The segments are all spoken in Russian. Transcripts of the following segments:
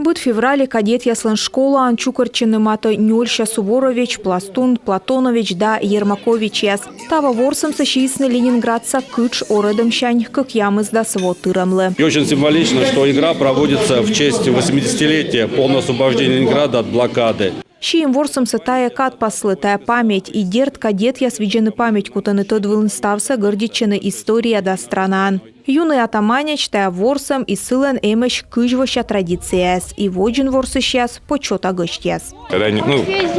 Быт феврале кадет яслын школа анчукарчыны маты Нюльша Суворович, Пластун, Платонович да Ермакович яс. Тава ворсам сащисны ленинградца кыч оредом щань, как ямыз да сво тырамлы. И очень символично, что игра проводится в честь 80-летия полного освобождения Ленинграда от блокады. Щием ворсам тая кат паслы, тая память, и дерт кадет я свиджены память, кутаны тот вылнстався гордичены история да странан. Юный атаманич тая ворсам и сылен эмеш кыжвоща традицияс, и воджин ворсы щас почета гыштяс. Когда они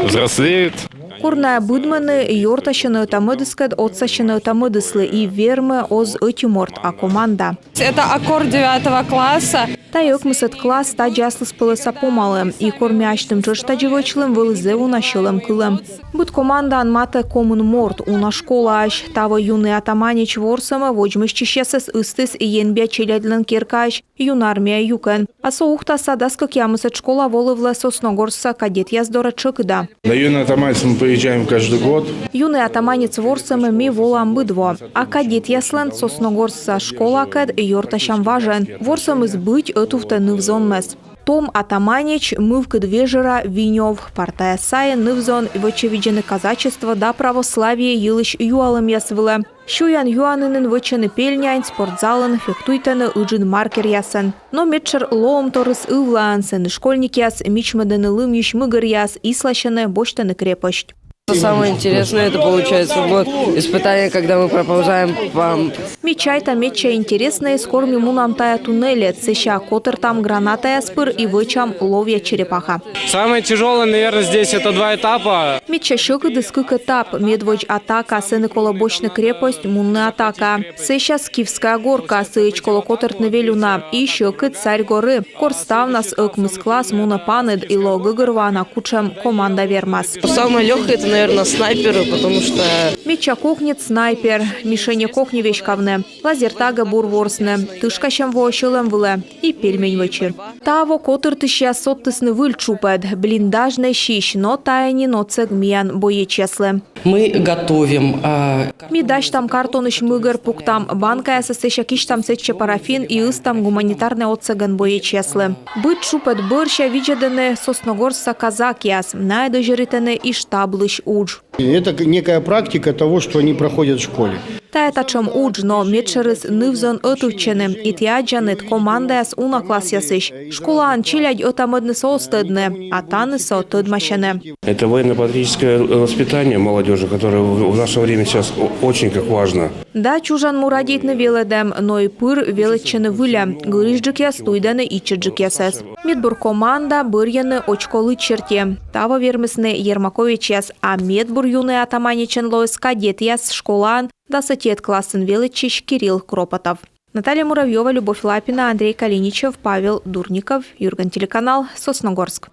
взрослеют. Курная будманы йортащины тамыдыскад отсащины тамыдыслы и вермы оз этюморт а команда. Это аккорд 9 класса. Тайок мысет класс та джаслы спылыса помалы, и кормящтым джоштаджевочлым вылызе унащылым кылым. Быт команда анмата коммун морт уна школа аж, тава юный атаманич ворсама воджмыщищесес истыс и енбя челядлен киркаш, юнармия юкен. А соухта садаскак ямысет школа волывла Сосногорска кадет яздора чыкыда. На юный атаманец мы приезжаем каждый год. Юный атаманец ворсама ми волам быдво, а кадет яслен Сосногорска школа кад йортащам важен. Ворсам избыть этуфта нывзонмес. Том атаманич мывка двежера Винев, партая сая нывзон и вочевиджены казачество да православие елыш юалым ясвылы. Шуян юанынын вычены пельнянь, спортзалын, фехтуйтаны ыджин маркер ясын. Но метшер лоом торыс ывлаан, сыны школьник яс, мичмаданы лым юш мыгыр яс, ислащаны боштаны крепость. Самое интересное это получается вот испытание, когда мы проползаем по... Мечай-то меча интересное, скоро мимо нам тая туннеле, цеща котер там граната яспыр и вычам ловья черепаха. Самое тяжелое, наверное, здесь это 2 этапа. Меча щека дыскык этап, медводь атака, сыны колобочная крепость, мунная атака. Цеща Скифская горка, сыч колокотер навелюна, и щека царь горы. Корстав нас экмыс класс муна панед и логыгырва на кучам команда вермас. Самое легкое это, наверное, снайперы, потому что... Меча кухнет снайпер, мишеня кухни вещкавне, лазертага бурворсне, тышкащам воощылым выле и пельмень вечер. Таво котыр 1600 выль чупед, блиндажный щищ, но таяни ноцег миян боечеслы. Мы готовим. Мидаш там картоныш мыгыр пуктам, банка ясысыша киш там сече парафин и ыстам гуманитарный отцеган боечеслы. Быт чупед бырща виджедены Сосногорска казак яс, найдожиритены и штаблыш удж. Это некая практика того, что они проходят в школе. Та это чем удж, но метшерыс нывзон отучены, и тяджанет команда яс уна класс ясыш. Школа анчилядь отамыдны соостыдны, а таны со тыдмащены. Это военно-патриотическое воспитание молодежи, которое в наше время сейчас очень как важно. Да, чужан мурадит на веледем, но и пыр величены выля. Гырыжджик яс туйданы и чеджик ясес. Медбур команда бырьяны очколы черте. Тава вермысны Ермакович яс, а медбур юный атаманичен лоис кадет яс школан, да сатет классен величищ Кирилл Кропотов. Наталья Муравьева, Любовь Лапина, Андрей Калиничев, Павел Дурников, Юрган телеканал, Сосногорск.